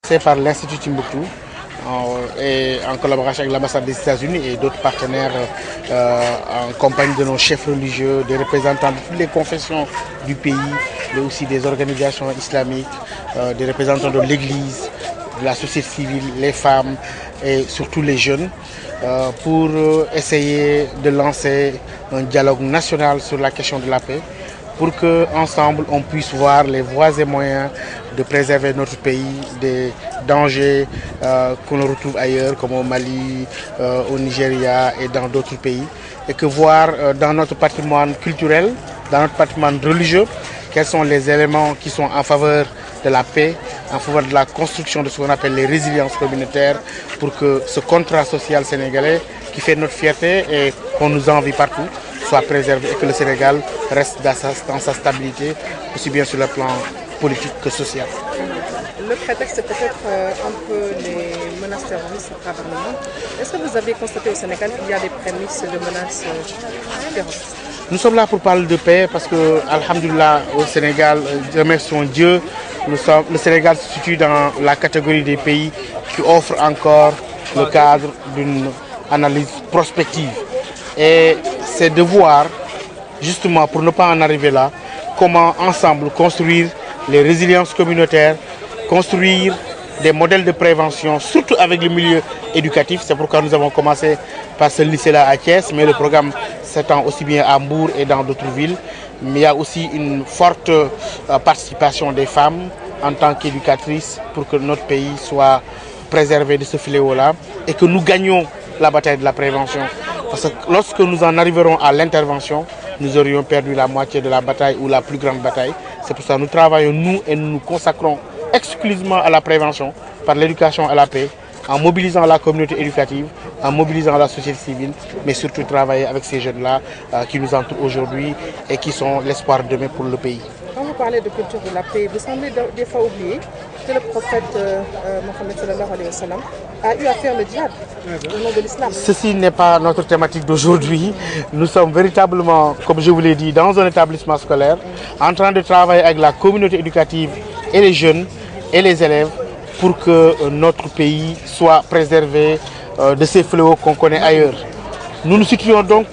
C'est par l'Institut Timbuktu et en collaboration avec l'ambassade des États-Unis et d'autres partenaires en compagnie de nos chefs religieux, des représentants de toutes les confessions du pays, mais aussi des organisations islamiques, des représentants de l'Église, de la société civile, les femmes et surtout les jeunes, pour essayer de lancer un dialogue national sur la question de la paix, pour qu'ensemble on puisse voir les voies et moyens de préserver notre pays des dangers qu'on retrouve ailleurs, comme au Mali, au Nigeria et dans d'autres pays, et que voir dans notre patrimoine culturel, dans notre patrimoine religieux, quels sont les éléments qui sont en faveur de la paix, en faveur de la construction de ce qu'on appelle les résiliences communautaires, pour que ce contrat social sénégalais qui fait notre fierté et qu'on nous envie partout soit préservé et que le Sénégal reste dans sa stabilité, aussi bien sur le plan politique que social. Le prétexte c'est peut-être un peu les menaces terroristes à travers le monde. Est-ce que vous avez constaté au Sénégal qu'il y a des prémices de menaces terroristes? Nous sommes là pour parler de paix parce que, alhamdoulilah, au Sénégal, remercions Dieu, le Sénégal se situe dans la catégorie des pays qui offrent encore le cadre d'une analyse prospective. Et c'est de voir, justement, pour ne pas en arriver là, comment ensemble construire les résiliences communautaires, construire des modèles de prévention, surtout avec le milieu éducatif. C'est pourquoi nous avons commencé par ce lycée-là à Thiès, mais le programme s'étend aussi bien à Mbour et dans d'autres villes. Mais il y a aussi une forte participation des femmes en tant qu'éducatrices pour que notre pays soit préservé de ce fléau-là et que nous gagnions la bataille de la prévention. Parce que lorsque nous en arriverons à l'intervention, nous aurions perdu la moitié de la bataille ou la plus grande bataille. C'est pour ça que nous travaillons, nous, et nous nous consacrons exclusivement à la prévention, par l'éducation à la paix, en mobilisant la communauté éducative, en mobilisant la société civile, mais surtout travailler avec ces jeunes-là qui nous entourent aujourd'hui et qui sont l'espoir de demain pour le pays. Quand vous parlez de culture de la paix, vous semblez des fois oublier que le prophète Mohammed sallallahu alayhi wa sallam a eu à faire le djihad au nom de l'islam. Ceci n'est pas notre thématique d'aujourd'hui. Nous sommes véritablement, comme je vous l'ai dit, dans un établissement scolaire, en train de travailler avec la communauté éducative et les jeunes et les élèves pour que notre pays soit préservé de ces fléaux qu'on connaît ailleurs. Nous nous situons donc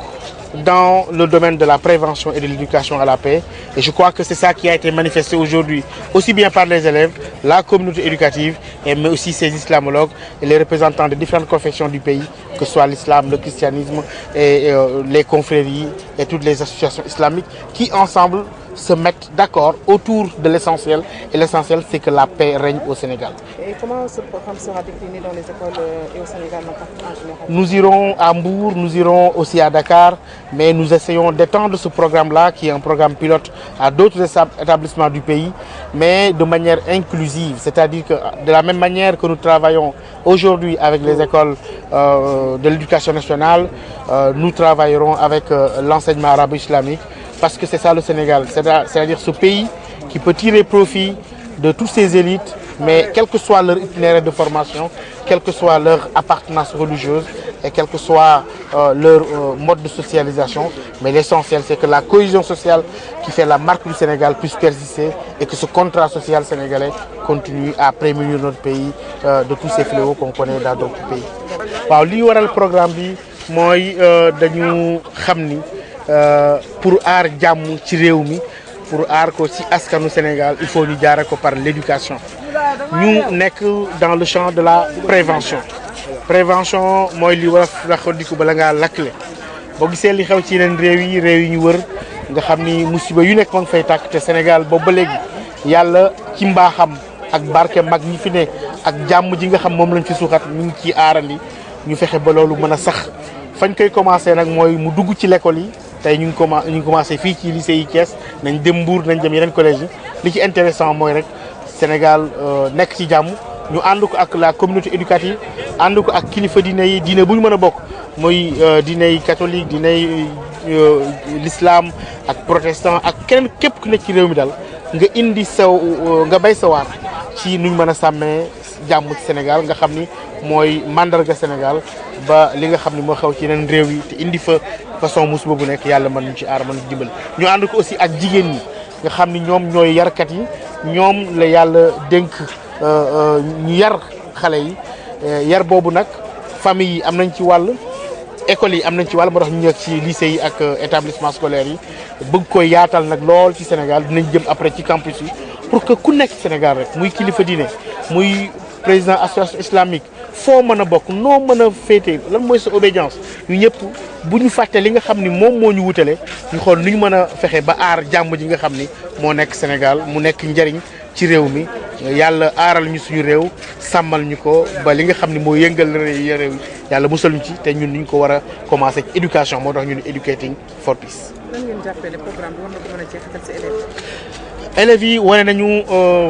dans le domaine de la prévention et de l'éducation à la paix. Et je crois que c'est ça qui a été manifesté aujourd'hui, aussi bien par les élèves, la communauté éducative, mais aussi ces islamologues et les représentants de différentes confessions du pays, que ce soit l'islam, le christianisme, et les confréries et toutes les associations islamiques qui ensemble se mettent d'accord autour de l'essentiel. Et l'essentiel, c'est que la paix règne au Sénégal. Et comment ce programme sera décliné dans les écoles et au Sénégal en général? Nous irons à Mbour, nous irons aussi à Dakar, mais nous essayons d'étendre ce programme-là, qui est un programme pilote, à d'autres établissements du pays, mais de manière inclusive. C'est-à-dire que de la même manière que nous travaillons aujourd'hui avec les écoles de l'éducation nationale, nous travaillerons avec l'enseignement arabo-islamique, parce que c'est ça le Sénégal, c'est-à-dire ce pays qui peut tirer profit de toutes ces élites, mais quel que soit leur itinéraire de formation, quelle que soit leur appartenance religieuse et quel que soit leur mode de socialisation, mais l'essentiel c'est que la cohésion sociale qui fait la marque du Sénégal puisse persister et que ce contrat social sénégalais continue à prémunir notre pays de tous ces fléaux qu'on connaît dans d'autres pays. Waaw, li waral programme bi mooy dañu xam ni pour aar jàmm ci réew mi, pour aar ko ci askanu Sénégal, il faut ñu jaare ko par l'éducation. Ñu nekk dans le champ de la prévention. Prévention mooy li war a raxandiku bala ngaa lakkle. Boo gisee li xew ci yeneen réew yi ñu wër nga xam ni musiba yu nekk ma ngi fay tàkk te Sénégal boobu ba léegi yàlla ci mbaaxam ak barke mag ñi fi ne ak jàmm ji nga xam moom lañ fi suuxat ñu ngi ciy aarandi ñu fexe ba loolu mën a sax. Fañ koy commencé nag mooy mu dugg ci l'école yi. Tey ñu ngi commencé fii ci lycée yi Thiès nañ dem Mbour nañ dem yeneen collège yi li ci intéressant mooy rek Sénégal nekk ci jàmm ñu ànd ko ak la communauté éducative ànd ko ak kilifa diine yi diine bu ñu mën a bokk mooy diine yi catholique diine yi l'islam ak protestant ak keneen képp ku nekk ci réew mi daal nga indi nga bay sa waar ci nuñ mën a sàmmee jàmm ci Sénégal nga xam ni mooy mandarga Sénégal ba li nga xam ni moo xew ci yeneen réew yi te indi fa façon musiba bu nekk yàlla mën ñu ci aar mën ñu dimbali. ñu ànd ko aussi ak jigéen ñi nga xam ni ñoom ñooy yarkat yi ñoom la yàlla dénk ñu yar xale yi yar boobu nag famille yi am nañ ci wàll école yi am nañ ci wàll moo tax ñu nekk ci lycée yi ak établissement scolaire yi bëgg koy yaatal nag lool ci Sénégal dinañ jëm après ci campus yi pour que ku nekk Sénégal rek muy kilifa diine muy président association islamique foo mën a bokk noo mën a féete lan mooy sa obédience ñu ñëpp bu ñu fàtte li nga xam ni moom moo ñu wutale ñu xool nu ñu mën a fexe ba aar jàmm ji nga xam ni moo nekk Sénégal mu nekk njariñ ci réew mi yàlla aaral ñu suñu réew sàmmal ñu ko ba li nga xam ni moo yëngal réew yàlla musal ñu ci te ñun ñu ko war a commencé ci éducation moo tax ñu ne educating for peace. nan ngeen jàppee ne programme bi war na ko mën a jeexital ci élèves élèves yi wane nañu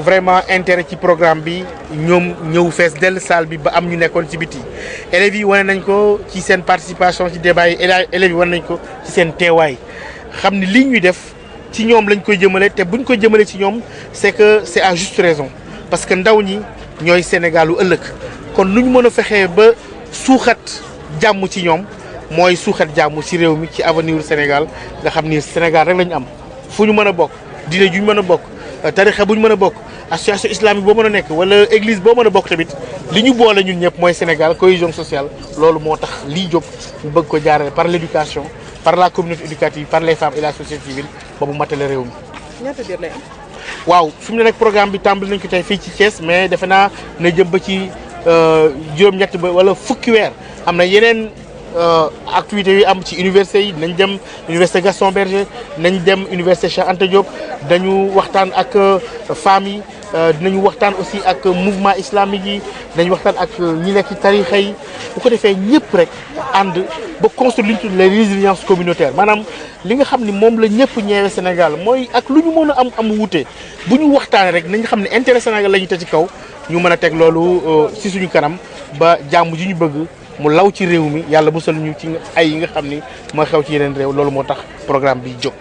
vraiment intérêt ci programme bi ñoom ñëw fees dell salle bi ba am ñu nekkoon ci biti élèves yi wane nañ ko ci seen participation ci débat yi élèves yi wane nañ ko ci seen teewaay xam ni lii ñuy def ci ñoom lañ koy jëmale te buñ koy jëmale ci ñoom c'est que c'est à juste raison parce que ndaw ñi ñooy Sénégal lu ëllëg kon lu ñu mën a fexee ba suuxat jàmm ci ñoom mooy suuxat jàmm ci réew mi ci avenir Sénégal nga xam ni Sénégal rek lañu am fu ñu mën a bokk diine ju ñu mën a bokk tarixa bu ñu mën a bokk association islamique boo mën a nekk wala église boo mën a bokk tamit li ñu boole ñun ñëpp mooy Sénégal cohésion sociale loolu moo tax lii jóg ñu bëgg ko jaarale par l'éducation par la communauté éducative par les femmes et la société civile ba mu matale réew mi. ñaata diir lay am. waaw fi mu ne nag programme bi tàmbali nañ ko tey fii ci Thiès mais defe naa na jëm ba ci juróom-ñett ba wala fukki weer am na yeneen activités yu am ci université yi nañ dem université Gaston Berger nañ dem université Cheikh Anta Diop dañu waxtaan ak femmes yi dinañu waxtaan aussi ak mouvement islamique yi dañu waxtaan ak ñi nekk ci tarixa yi bu ko defee ñëpp rek ànd ba construire li ñu tudd les résilience communautaire maanaam li nga xam ni moom la ñëpp ñeewe Sénégal mooy ak lu ñu mën a am wuute bu ñu waxtaanee rek nañ xam ne intérêt Sénégal la ñu te ci kaw ñu mën a teg loolu si suñu kanam ba jàmm ji ñu bëgg mu law ci réew mi yàlla musal ñu ci ay yi nga xam ni mooy xew ci yeneen réew loolu moo tax programme bi jóg.